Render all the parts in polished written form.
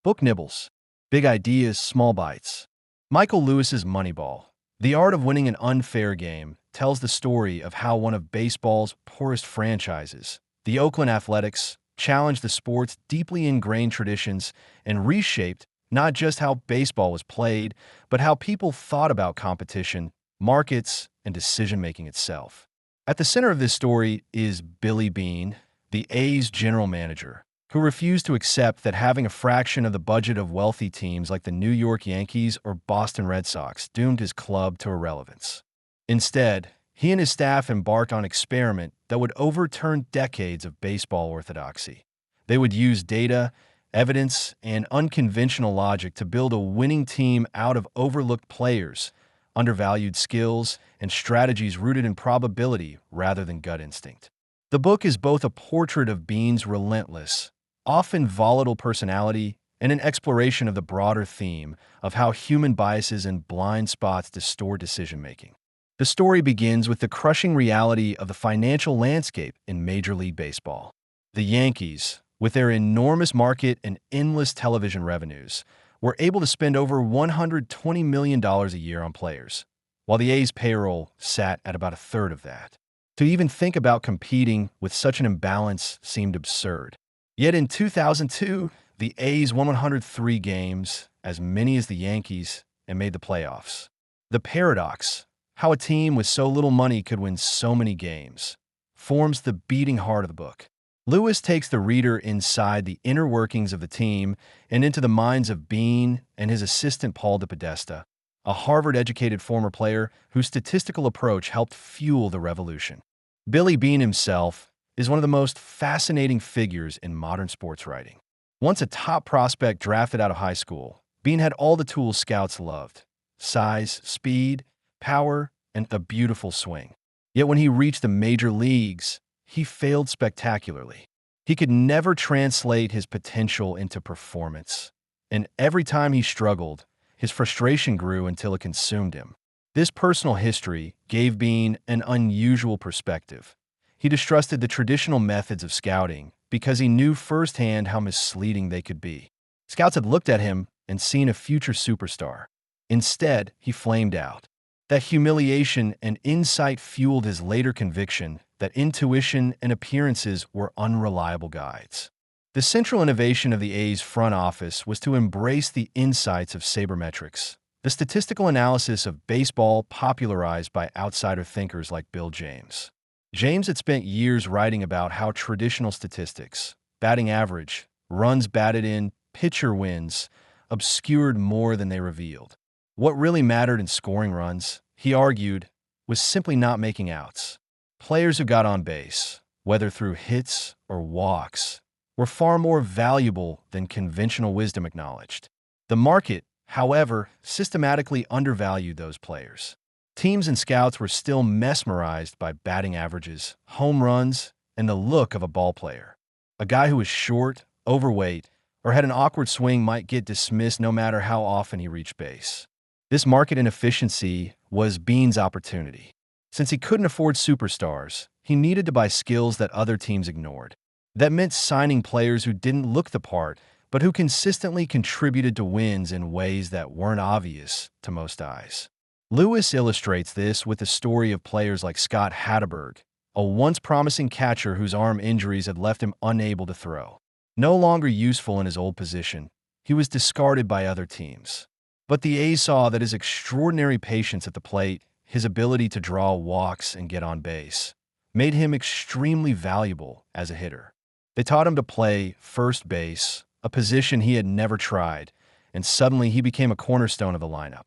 Book nibbles. Big ideas, small bites. Michael Lewis's Moneyball, The Art of Winning an Unfair Game, tells the story of how one of baseball's poorest franchises, the Oakland Athletics, challenged the sport's deeply ingrained traditions and reshaped not just how baseball was played, but how people thought about competition, markets, and decision-making itself. At the center of this story is Billy Beane, the A's general manager, who refused to accept that having a fraction of the budget of wealthy teams like the New York Yankees or Boston Red Sox doomed his club to irrelevance. Instead, he and his staff embarked on an experiment that would overturn decades of baseball orthodoxy. They would use data, evidence, and unconventional logic to build a winning team out of overlooked players, undervalued skills, and strategies rooted in probability rather than gut instinct. The book is both a portrait of Beane's relentless, often volatile personality and an exploration of the broader theme of how human biases and blind spots distort decision-making. The story begins with the crushing reality of the financial landscape in Major League Baseball. The Yankees, with their enormous market and endless television revenues, were able to spend over $120 million a year on players, while the A's payroll sat at about a third of that. To even think about competing with such an imbalance seemed absurd. Yet in 2002, the A's won 103 games, as many as the Yankees, and made the playoffs. The paradox, how a team with so little money could win so many games, forms the beating heart of the book. Lewis takes the reader inside the inner workings of the team and into the minds of Beane and his assistant Paul DePodesta, a Harvard-educated former player whose statistical approach helped fuel the revolution. Billy Beane himself is one of the most fascinating figures in modern sports writing. Once a top prospect drafted out of high school, Beane had all the tools scouts loved: size, speed, power, and a beautiful swing. Yet when he reached the major leagues, he failed spectacularly. He could never translate his potential into performance, and every time he struggled, his frustration grew until it consumed him. This personal history gave Beane an unusual perspective. He distrusted the traditional methods of scouting because he knew firsthand how misleading they could be. Scouts had looked at him and seen a future superstar. Instead, he flamed out. That humiliation and insight fueled his later conviction that intuition and appearances were unreliable guides. The central innovation of the A's front office was to embrace the insights of sabermetrics, the statistical analysis of baseball popularized by outsider thinkers like Bill James. James had spent years writing about how traditional statistics, batting average, runs batted in, pitcher wins, obscured more than they revealed. What really mattered in scoring runs, he argued, was simply not making outs. Players who got on base, whether through hits or walks, were far more valuable than conventional wisdom acknowledged. The market, however, systematically undervalued those players. Teams and scouts were still mesmerized by batting averages, home runs, and the look of a ball player. A guy who was short, overweight, or had an awkward swing might get dismissed no matter how often he reached base. This market inefficiency was Beane's opportunity. Since he couldn't afford superstars, he needed to buy skills that other teams ignored. That meant signing players who didn't look the part, but who consistently contributed to wins in ways that weren't obvious to most eyes. Lewis illustrates this with the story of players like Scott Hatteberg, a once promising catcher whose arm injuries had left him unable to throw. No longer useful in his old position, he was discarded by other teams. But the A's saw that his extraordinary patience at the plate, his ability to draw walks and get on base, made him extremely valuable as a hitter. They taught him to play first base, a position he had never tried, and suddenly he became a cornerstone of the lineup.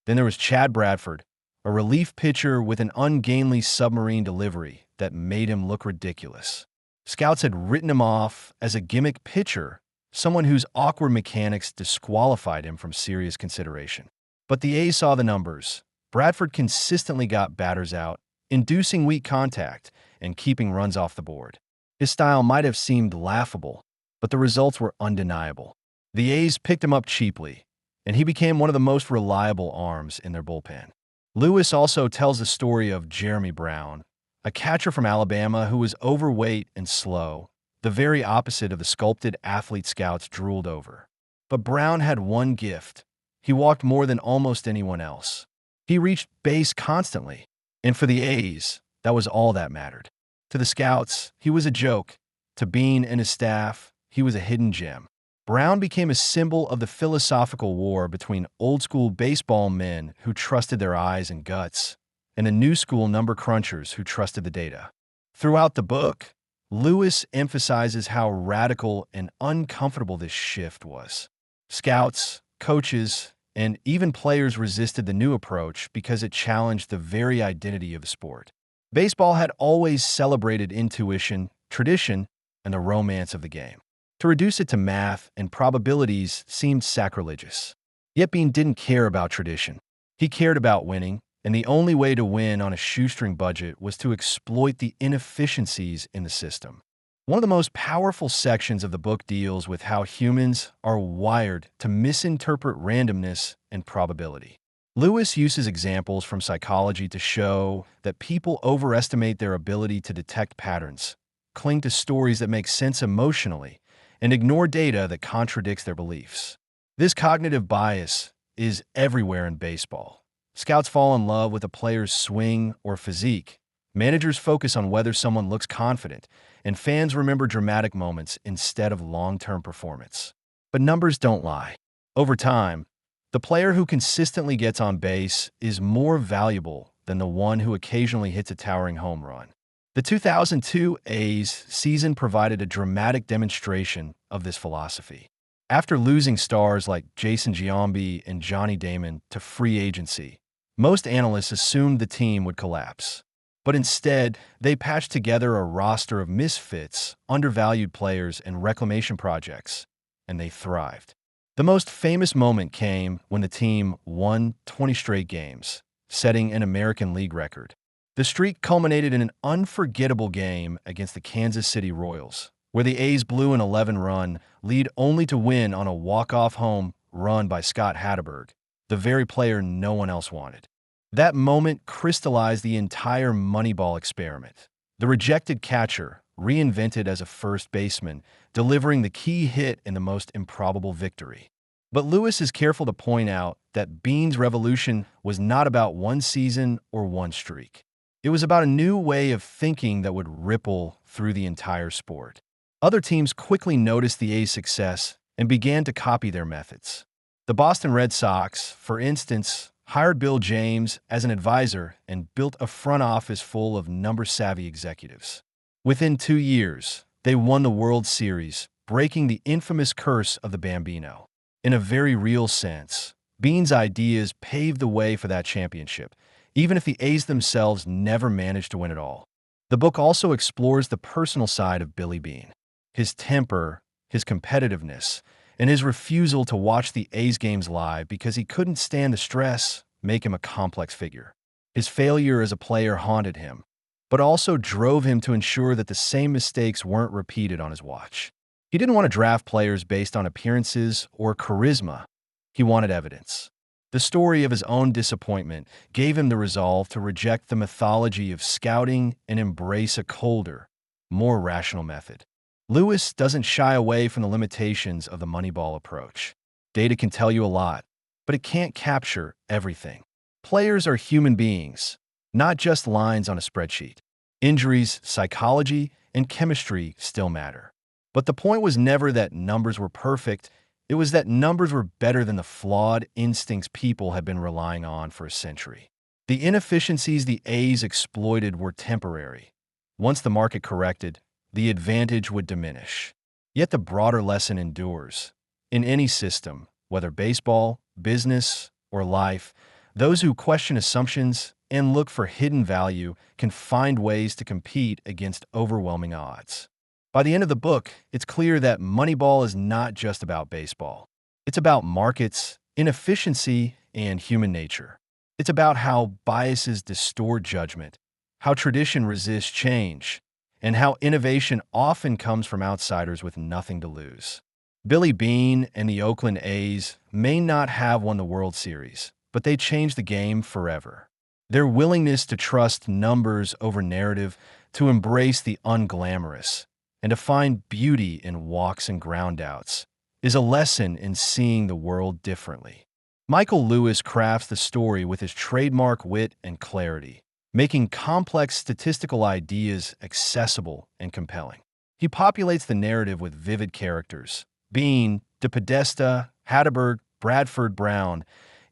Then there was Chad Bradford, a relief pitcher with an ungainly submarine delivery that made him look ridiculous. Scouts had written him off as a gimmick pitcher, someone whose awkward mechanics disqualified him from serious consideration. But the A's saw the numbers. Bradford consistently got batters out, inducing weak contact and keeping runs off the board. His style might have seemed laughable, but the results were undeniable. The A's picked him up cheaply, and he became one of the most reliable arms in their bullpen. Lewis also tells the story of Jeremy Brown, a catcher from Alabama who was overweight and slow, the very opposite of the sculpted athlete scouts drooled over. But Brown had one gift. He walked more than almost anyone else. He reached base constantly. And for the A's, that was all that mattered. To the scouts, he was a joke. To Beane and his staff, he was a hidden gem. Brown became a symbol of the philosophical war between old-school baseball men who trusted their eyes and guts, and the new-school number crunchers who trusted the data. Throughout the book, Lewis emphasizes how radical and uncomfortable this shift was. Scouts, coaches, and even players resisted the new approach because it challenged the very identity of the sport. Baseball had always celebrated intuition, tradition, and the romance of the game. To reduce it to math and probabilities seemed sacrilegious. Yet Beane didn't care about tradition. He cared about winning, and the only way to win on a shoestring budget was to exploit the inefficiencies in the system. One of the most powerful sections of the book deals with how humans are wired to misinterpret randomness and probability. Lewis uses examples from psychology to show that people overestimate their ability to detect patterns, cling to stories that make sense emotionally, and ignore data that contradicts their beliefs. This cognitive bias is everywhere in baseball. Scouts fall in love with a player's swing or physique. Managers focus on whether someone looks confident, and fans remember dramatic moments instead of long-term performance. But numbers don't lie. Over time, the player who consistently gets on base is more valuable than the one who occasionally hits a towering home run. The 2002 A's season provided a dramatic demonstration of this philosophy. After losing stars like Jason Giambi and Johnny Damon to free agency, most analysts assumed the team would collapse. But instead, they patched together a roster of misfits, undervalued players, and reclamation projects, and they thrived. The most famous moment came when the team won 20 straight games, setting an American League record. The streak culminated in an unforgettable game against the Kansas City Royals, where the A's blew an 11-run lead only to win on a walk-off home run by Scott Hatteberg, the very player no one else wanted. That moment crystallized the entire Moneyball experiment. The rejected catcher, reinvented as a first baseman, delivering the key hit in the most improbable victory. But Lewis is careful to point out that Beane's revolution was not about one season or one streak. It was about a new way of thinking that would ripple through the entire sport. Other teams quickly noticed the A's success and began to copy their methods. The Boston Red Sox, for instance, hired Bill James as an advisor and built a front office full of number-savvy executives. Within 2 years, they won the World Series, breaking the infamous curse of the Bambino. In a very real sense, Beane's ideas paved the way for that championship, even if the A's themselves never managed to win it all. The book also explores the personal side of Billy Beane. His temper, his competitiveness, and his refusal to watch the A's games live because he couldn't stand the stress make him a complex figure. His failure as a player haunted him, but also drove him to ensure that the same mistakes weren't repeated on his watch. He didn't want to draft players based on appearances or charisma. He wanted evidence. The story of his own disappointment gave him the resolve to reject the mythology of scouting and embrace a colder, more rational method. Lewis doesn't shy away from the limitations of the Moneyball approach. Data can tell you a lot, but it can't capture everything. Players are human beings, not just lines on a spreadsheet. Injuries, psychology, and chemistry still matter. But the point was never that numbers were perfect. It was that numbers were better than the flawed instincts people had been relying on for a century. The inefficiencies the A's exploited were temporary. Once the market corrected, the advantage would diminish. Yet the broader lesson endures. In any system, whether baseball, business, or life, those who question assumptions and look for hidden value can find ways to compete against overwhelming odds. By the end of the book, it's clear that Moneyball is not just about baseball. It's about markets, inefficiency, and human nature. It's about how biases distort judgment, how tradition resists change, and how innovation often comes from outsiders with nothing to lose. Billy Beane and the Oakland A's may not have won the World Series, but they changed the game forever. Their willingness to trust numbers over narrative, to embrace the unglamorous, and to find beauty in walks and groundouts is a lesson in seeing the world differently. Michael Lewis crafts the story with his trademark wit and clarity, making complex statistical ideas accessible and compelling. He populates the narrative with vivid characters, Beane, De Podesta, Hatterberg, Bradford Brown,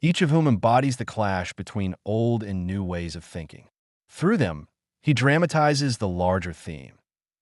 each of whom embodies the clash between old and new ways of thinking. Through them, he dramatizes the larger theme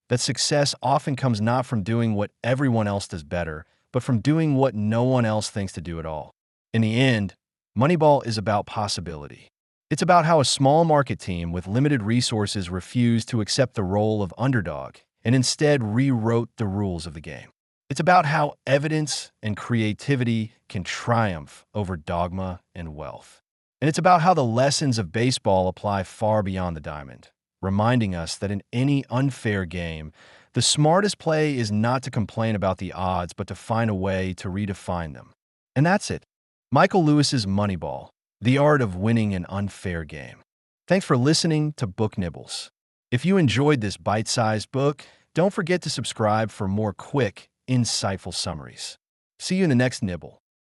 that success often comes not from doing what everyone else does better, but from doing what no one else thinks to do at all. In the end, Moneyball is about possibility. It's about how a small market team with limited resources refused to accept the role of underdog and instead rewrote the rules of the game. It's about how evidence and creativity can triumph over dogma and wealth. And it's about how the lessons of baseball apply far beyond the diamond, reminding us that in any unfair game, the smartest play is not to complain about the odds, but to find a way to redefine them. And that's it. Michael Lewis's Moneyball, the art of winning an unfair game. Thanks for listening to Book Nibbles. If you enjoyed this bite-sized book, don't forget to subscribe for more quick, insightful summaries. See you in the next nibble.